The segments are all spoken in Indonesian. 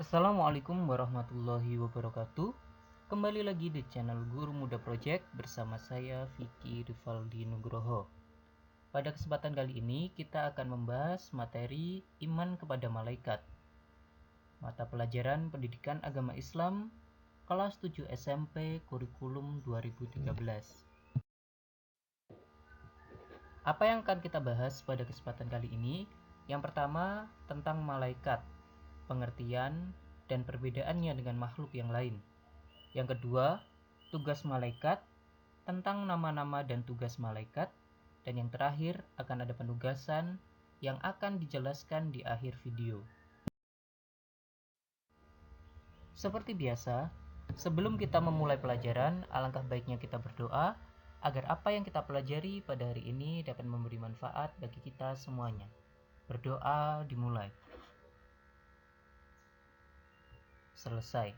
Assalamualaikum warahmatullahi wabarakatuh. Kembali lagi di channel Guru Muda Project bersama saya Vicky Rivaldi Nugroho. Pada kesempatan kali ini kita akan membahas materi iman kepada malaikat. Mata pelajaran Pendidikan Agama Islam kelas 7 SMP kurikulum 2013. Apa yang akan kita bahas pada kesempatan kali ini? Yang pertama, tentang malaikat, pengertian dan perbedaannya dengan makhluk yang lain. Yang kedua, tugas malaikat, tentang nama-nama dan tugas malaikat. Dan yang terakhir, akan ada penugasan yang akan dijelaskan di akhir video. Seperti biasa, sebelum kita memulai pelajaran, alangkah baiknya kita berdoa agar apa yang kita pelajari pada hari ini dapat memberi manfaat bagi kita semuanya. Berdoa dimulai. Selesai.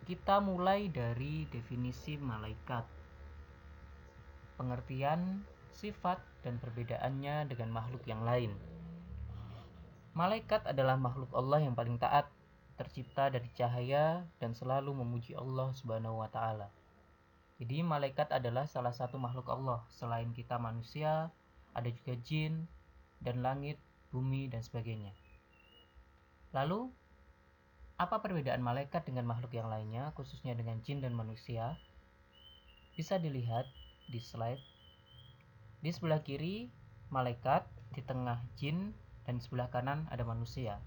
Kita mulai dari definisi malaikat. Pengertian, sifat, dan perbedaannya dengan makhluk yang lain. Malaikat adalah makhluk Allah yang paling taat, tercipta dari cahaya dan selalu memuji Allah Subhanahu wa taala. Jadi malaikat adalah salah satu makhluk Allah. Selain kita manusia, ada juga jin dan langit, bumi dan sebagainya. Lalu, apa perbedaan malaikat dengan makhluk yang lainnya, khususnya dengan jin dan manusia? Bisa dilihat di slide. Di sebelah kiri malaikat, di tengah jin, dan di sebelah kanan ada manusia.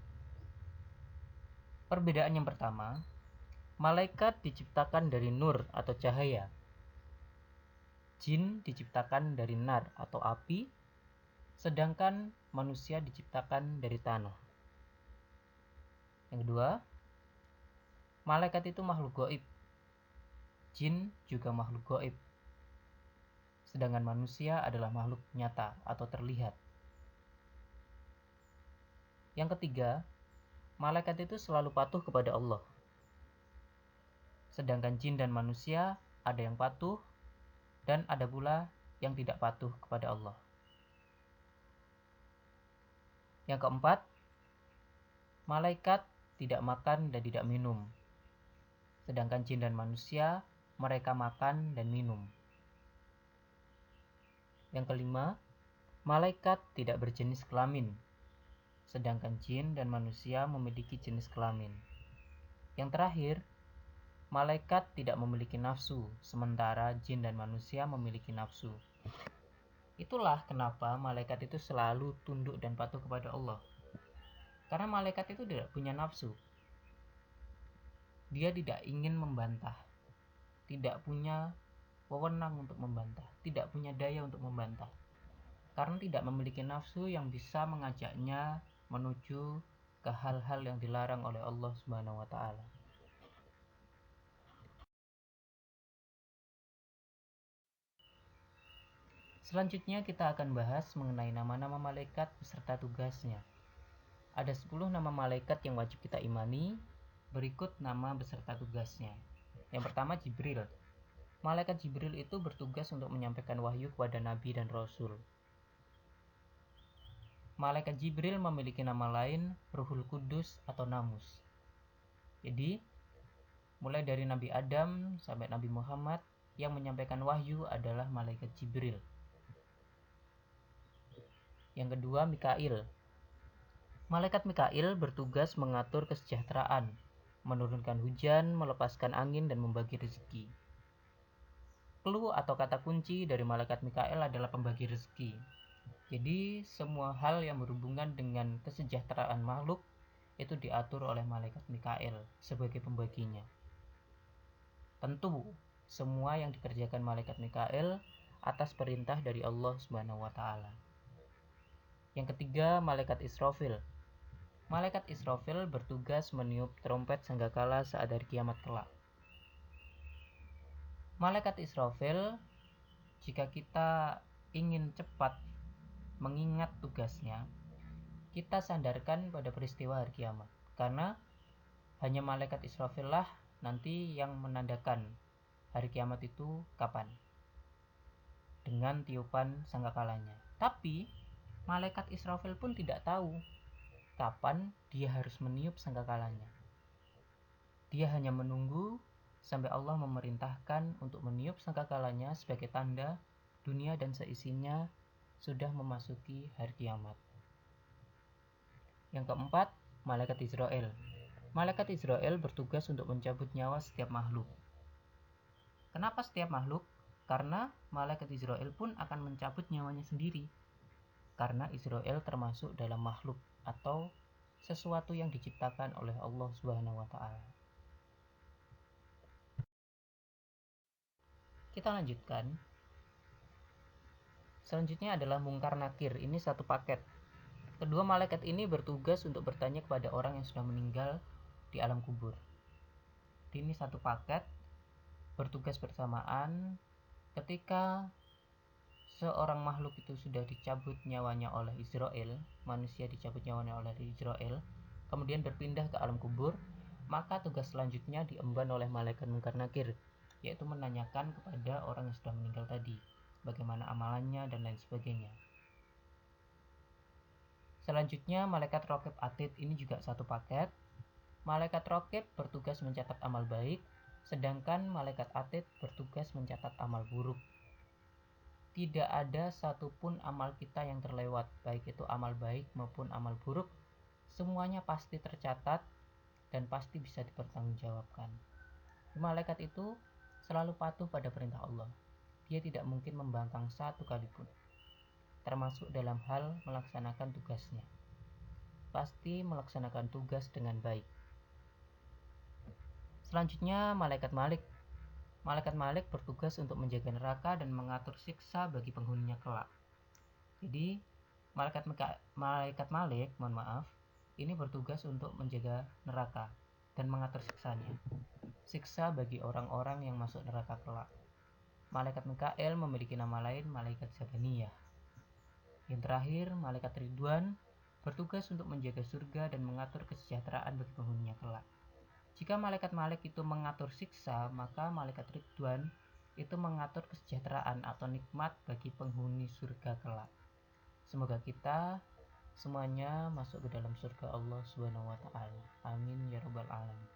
Perbedaan yang pertama, malaikat diciptakan dari nur atau cahaya. Jin diciptakan dari nar atau api, sedangkan manusia diciptakan dari tanah. Yang kedua, malaikat itu makhluk gaib. Jin juga makhluk gaib. Sedangkan manusia adalah makhluk nyata atau terlihat. Yang ketiga, malaikat itu selalu patuh kepada Allah. Sedangkan jin dan manusia ada yang patuh dan ada pula yang tidak patuh kepada Allah. Yang keempat, malaikat tidak makan dan tidak minum. Sedangkan jin dan manusia mereka makan dan minum. Yang kelima, malaikat tidak berjenis kelamin. Sedangkan jin dan manusia memiliki jenis kelamin. Yang terakhir, malaikat tidak memiliki nafsu, sementara jin dan manusia memiliki nafsu. Itulah kenapa malaikat itu selalu tunduk dan patuh kepada Allah. Karena malaikat itu tidak punya nafsu. Dia tidak ingin membantah. Tidak punya wewenang untuk membantah. Tidak punya daya untuk membantah. Karena tidak memiliki nafsu yang bisa mengajaknya menuju ke hal-hal yang dilarang oleh Allah Subhanahu wa taala. Selanjutnya kita akan bahas mengenai nama-nama malaikat beserta tugasnya. Ada 10 nama malaikat yang wajib kita imani. Berikut nama beserta tugasnya. Yang pertama, Jibril. Malaikat Jibril itu bertugas untuk menyampaikan wahyu kepada nabi dan rasul. Malaikat Jibril memiliki nama lain Ruhul Kudus atau Namus. Jadi, mulai dari Nabi Adam sampai Nabi Muhammad, yang menyampaikan wahyu adalah malaikat Jibril. Yang kedua, Mikail. Malaikat Mikail bertugas mengatur kesejahteraan, menurunkan hujan, melepaskan angin, dan membagi rezeki. Clue atau kata kunci dari malaikat Mikail adalah pembagi rezeki. Jadi, semua hal yang berhubungan dengan kesejahteraan makhluk itu diatur oleh malaikat Mikail sebagai pembaginya. Tentu, semua yang dikerjakan malaikat Mikail atas perintah dari Allah Subhanahu wa taala. Yang ketiga, malaikat Israfil. Malaikat Israfil bertugas meniup trompet sangkakala saat hari kiamat kelak. Malaikat Israfil, jika kita ingin cepat mengingat tugasnya, kita sandarkan pada peristiwa hari kiamat. Karena hanya malaikat Israfil lah nanti yang menandakan hari kiamat itu kapan, dengan tiupan sangkakalanya. Tapi Malaikat Israfil pun tidak tahu kapan dia harus meniup sangkakalanya. Dia hanya menunggu sampai Allah memerintahkan untuk meniup sangkakalanya sebagai tanda dunia dan seisinya sudah memasuki hari kiamat. Yang keempat, malaikat Israel. Malaikat Israel bertugas untuk mencabut nyawa setiap makhluk. Kenapa setiap makhluk? Karena malaikat Israel pun akan mencabut nyawanya sendiri. Karena Israel termasuk dalam makhluk atau sesuatu yang diciptakan oleh Allah Subhanahu wa taala. Kita lanjutkan. Selanjutnya adalah Mungkar Nakir. Ini satu paket. Kedua malaikat ini bertugas untuk bertanya kepada orang yang sudah meninggal di alam kubur. Ini satu paket, bertugas bersamaan. Ketika seorang makhluk itu sudah dicabut nyawanya oleh Israel, manusia dicabut nyawanya oleh Israel, kemudian berpindah ke alam kubur, maka tugas selanjutnya diemban oleh malaikat Mungkar Nakir, yaitu menanyakan kepada orang yang sudah meninggal tadi, bagaimana amalannya dan lain sebagainya. Selanjutnya malaikat Raqib Atid, ini juga satu paket. Malaikat Raqib bertugas mencatat amal baik, sedangkan malaikat Atid bertugas mencatat amal buruk. Tidak ada satupun amal kita yang terlewat, baik itu amal baik maupun amal buruk, semuanya pasti tercatat dan pasti bisa dipertanggungjawabkan. Malaikat itu selalu patuh pada perintah Allah. Dia tidak mungkin membangkang satu kali pun, termasuk dalam hal melaksanakan tugasnya. Pasti melaksanakan tugas dengan baik. Selanjutnya malaikat Malik. Malaikat Malik bertugas untuk menjaga neraka dan mengatur siksa bagi penghuninya kelak. Jadi malaikat Malik, ini bertugas untuk menjaga neraka dan mengatur siksanya. Siksa bagi orang-orang yang masuk neraka kelak. Malaikat Mikail memiliki nama lain malaikat Zabaniyah. Yang terakhir, malaikat Ridwan bertugas untuk menjaga surga dan mengatur kesejahteraan bagi penghuninya kelak. Jika malaikat Malik itu mengatur siksa, maka malaikat Ridwan itu mengatur kesejahteraan atau nikmat bagi penghuni surga kelak. Semoga kita semuanya masuk ke dalam surga Allah Subhanahu wa taala. Amin ya rabbal alamin.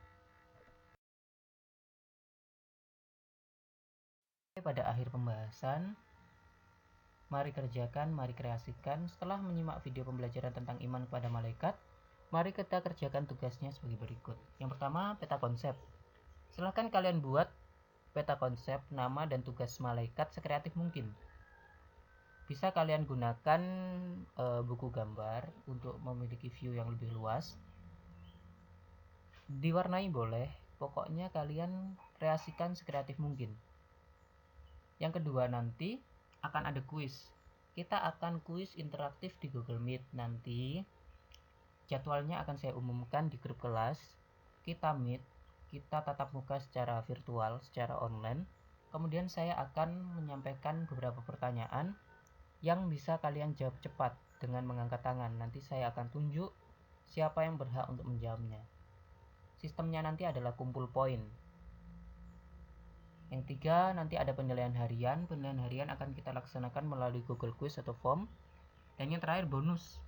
Pada akhir pembahasan, mari kerjakan, mari kreasikan. Setelah menyimak video pembelajaran tentang iman kepada malaikat, mari kita kerjakan tugasnya sebagai berikut. Yang pertama, peta konsep. Silahkan kalian buat peta konsep, nama, dan tugas malaikat sekreatif mungkin. Bisa kalian gunakan buku gambar untuk memiliki view yang lebih luas. Diwarnai boleh, pokoknya kalian kreasikan sekreatif mungkin. Yang kedua, nanti akan ada kuis. Kita akan kuis interaktif di Google Meet nanti. Jadwalnya akan saya umumkan di grup kelas. Kita meet, kita tatap muka secara virtual, secara online. Kemudian saya akan menyampaikan beberapa pertanyaan yang bisa kalian jawab cepat dengan mengangkat tangan. Nanti saya akan tunjuk siapa yang berhak untuk menjawabnya. Sistemnya nanti adalah kumpul poin. Yang tiga, nanti ada penilaian harian. Penilaian harian akan kita laksanakan melalui Google Quiz atau form. Dan yang terakhir, bonus.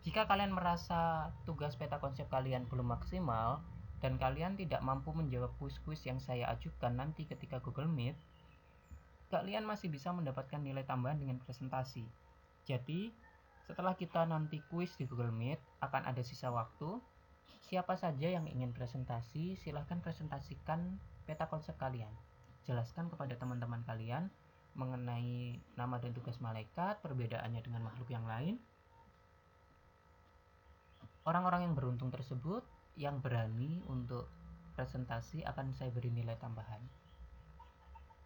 Jika kalian merasa tugas peta konsep kalian belum maksimal dan kalian tidak mampu menjawab kuis-kuis yang saya ajukan nanti ketika Google Meet, kalian masih bisa mendapatkan nilai tambahan dengan presentasi. Jadi, setelah kita nanti kuis di Google Meet, akan ada sisa waktu. Siapa saja yang ingin presentasi, silahkan presentasikan peta konsep kalian. Jelaskan kepada teman-teman kalian mengenai nama dan tugas malaikat, perbedaannya dengan makhluk yang lain. Orang-orang yang beruntung tersebut yang berani untuk presentasi akan saya beri nilai tambahan.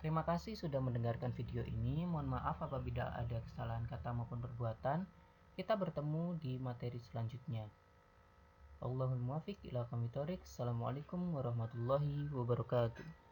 Terima kasih sudah mendengarkan video ini. Mohon maaf apabila ada kesalahan kata maupun perbuatan. Kita bertemu di materi selanjutnya. Allahul muwaffiq ila aqwamit thoriq. Assalamualaikum warahmatullahi wabarakatuh.